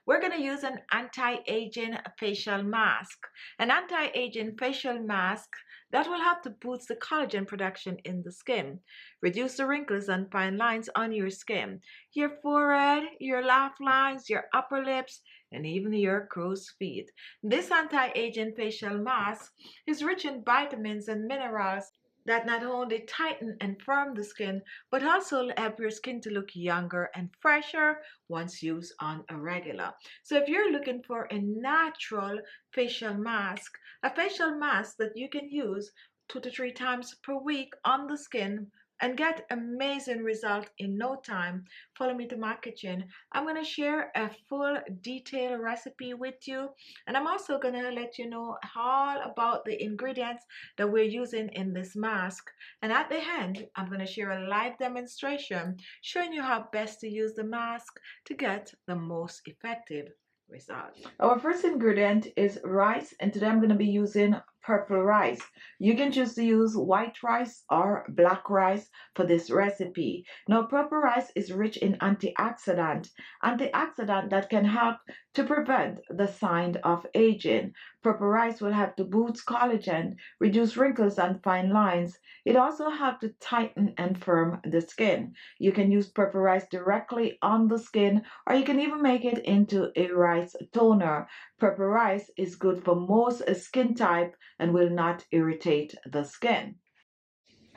we're going to use an anti-aging facial mask. An anti-aging facial mask that will help to boost the collagen production in the skin, reduce the wrinkles and fine lines on your skin, your forehead, your laugh lines, your upper lips, and even your crow's feet. This anti-aging facial mask is rich in vitamins and minerals that not only tighten and firm the skin, but also help your skin to look younger and fresher once used on a regular. So if you're looking for a natural facial mask that you can use 2 to 3 times per week on the skin and get amazing result in no time, follow me to my kitchen. I'm going to share a full detailed recipe with you, and I'm also going to let you know all about the ingredients that we're using in this mask. And at the end, I'm going to share a live demonstration showing you how best to use the mask to get the most effective result. Our first ingredient is rice, and today I'm going to be using purple rice. You can choose to use white rice or black rice for this recipe. Now, purple rice is rich in antioxidant that can help to prevent the sign of aging. Purple rice will help to boost collagen, reduce wrinkles and fine lines. It also helps to tighten and firm the skin. You can use purple rice directly on the skin, or you can even make it into a rice toner. Purple rice is good for most skin type and will not irritate the skin.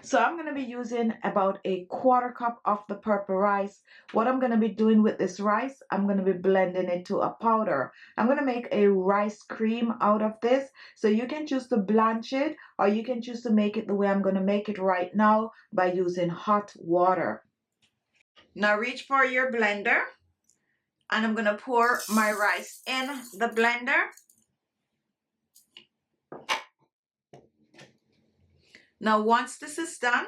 So I'm going to be using about a quarter cup of the purple rice. What I'm going to be doing with this rice, I'm going to be blending it to a powder. I'm going to make a rice cream out of this. So you can choose to blanch it, or you can choose to make it the way I'm going to make it right now by using hot water. Now reach for your blender, and I'm going to pour my rice in the blender. Now once this is done,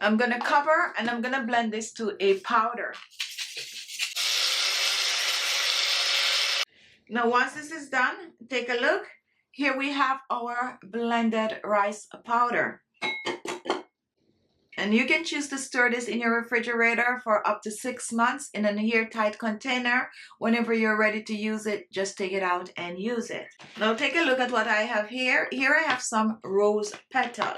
I'm going to cover and I'm going to blend this to a powder. Now once this is done, take a look. Here we have our blended rice powder. And you can choose to store this in your refrigerator for up to 6 months in an airtight container. Whenever you're ready to use it, just take it out and use it. Now take a look at what I have here. Here I have some rose petal.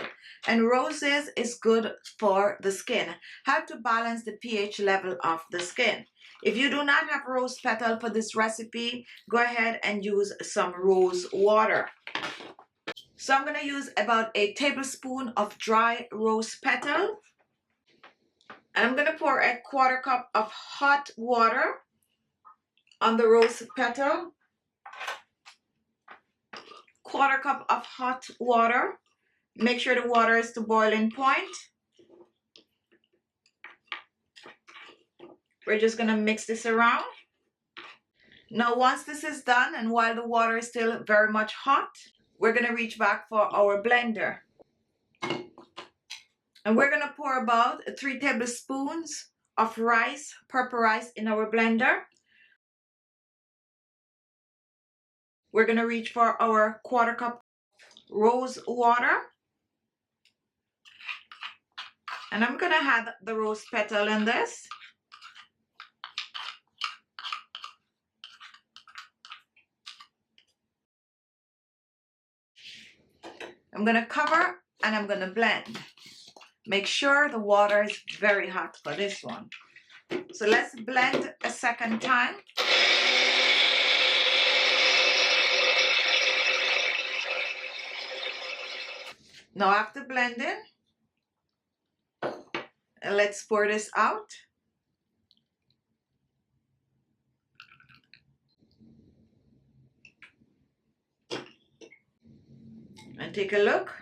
And roses is good for the skin. Help to balance the pH level of the skin. If you do not have rose petal for this recipe, go ahead and use some rose water. So I'm going to use about a tablespoon of dry rose petal. And I'm going to pour a quarter cup of hot water on the rose petal. Quarter cup of hot water. Make sure the water is to boiling point. We're just going to mix this around. Now once this is done, and while the water is still very much hot, we're going to reach back for our blender. And we're going to pour about 3 tablespoons of rice, purple rice, in our blender. We're going to reach for our quarter cup rose water. And I'm going to add the rose petal in this. I'm going to cover and I'm going to blend. Make sure the water is very hot for this one. So let's blend a second time. Now after blending, let's pour this out. And take a look.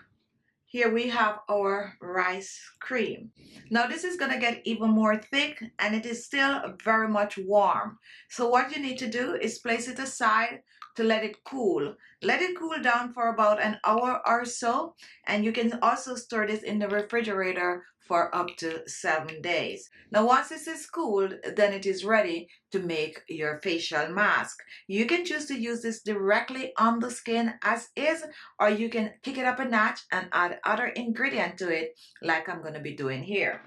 Here we have our rice cream. Now this is going to get even more thick, and it is still very much warm. So what you need to do is place it aside to let it cool. Let it cool down for about an hour or so, and you can also store this in the refrigerator for up to 7 days. Now once this is cooled, then it is ready to make your facial mask. You can choose to use this directly on the skin as is, or you can kick it up a notch and add other ingredient to it like I'm going to be doing here.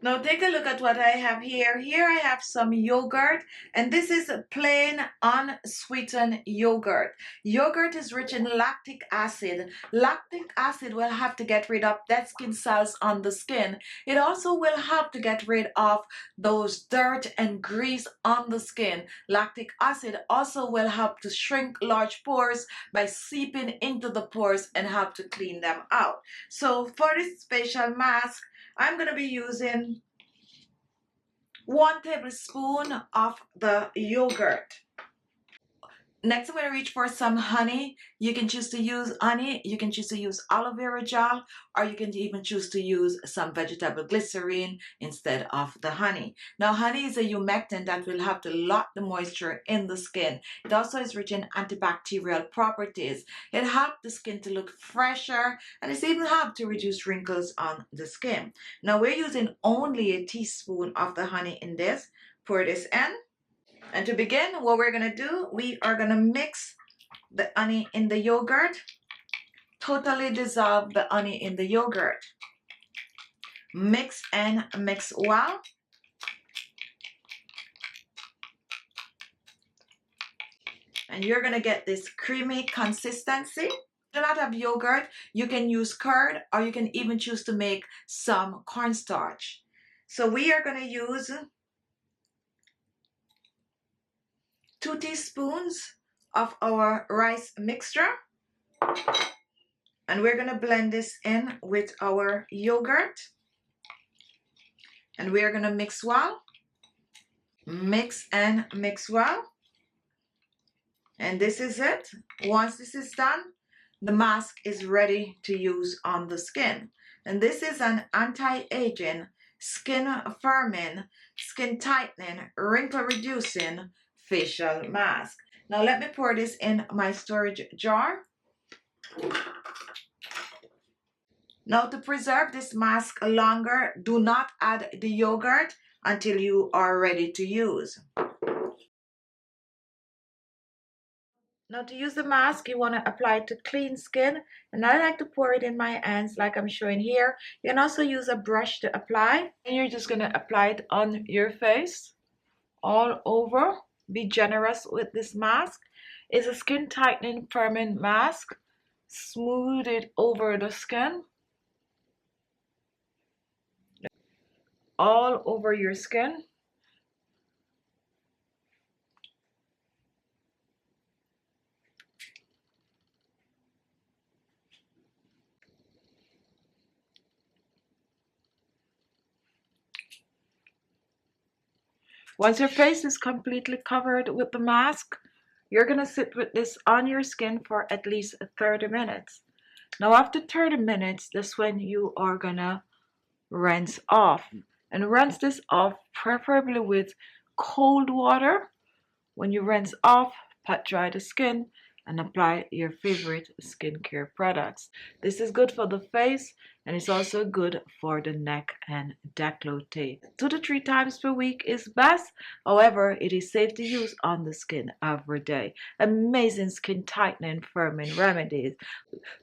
Now take a look at what I have here. Here I have some yogurt, and this is plain unsweetened yogurt. Yogurt is rich in lactic acid. Lactic acid will have to get rid of dead skin cells on the skin. It also will have to get rid of those dirt and grease on the skin. Lactic acid also will help to shrink large pores by seeping into the pores and help to clean them out. So for this facial mask, I'm going to be using 1 tablespoon of the yogurt. Next, I'm going to reach for some honey. You can choose to use honey, you can choose to use aloe vera gel, or you can even choose to use some vegetable glycerine instead of the honey. Now, honey is a humectant that will help to lock the moisture in the skin. It also is rich in antibacterial properties. It helps the skin to look fresher, and it's even helped to reduce wrinkles on the skin. Now, we're using only a teaspoon of the honey in this. Pour this in. And to begin, what we're going to do, we are going to mix the honey in the yogurt. Totally dissolve the honey in the yogurt. Mix and mix well. And you're going to get this creamy consistency. Do not have yogurt, you can use curd, or you can even choose to make some cornstarch. So we are going to use 2 teaspoons of our rice mixture, and we're going to blend this in with our yogurt, and we're going to mix well. Mix and mix well. And this is it. Once this is done, the mask is ready to use on the skin. And this is an anti-aging, skin firming, skin tightening, wrinkle reducing facial mask. Now let me pour this in my storage jar. Now, to preserve this mask longer, do not add the yogurt until you are ready to use. Now, to use the mask, you want to apply it to clean skin, and I like to pour it in my hands like I'm showing here. You can also use a brush to apply, and you're just going to apply it on your face all over. Be generous with this mask. It's a skin tightening firming mask. Smooth it over the skin, all over your skin. Once your face is completely covered with the mask, you're going to sit with this on your skin for at least 30 minutes. Now, after 30 minutes, that's when you are going to rinse off. And rinse this off preferably with cold water. When you rinse off, pat dry the skin and apply your favorite skincare products. This is good for the face, and it's also good for the neck and décolleté. 2 to 3 times per week is best. However, it is safe to use on the skin every day. Amazing skin tightening, firming remedies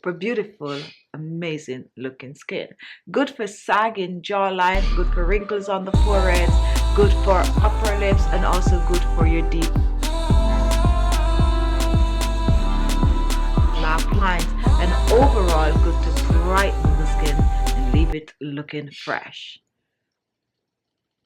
for beautiful, amazing looking skin. Good for sagging jawline, good for wrinkles on the forehead, good for upper lips, and also good for your deep lines, and overall good to brighten the skin and leave it looking fresh.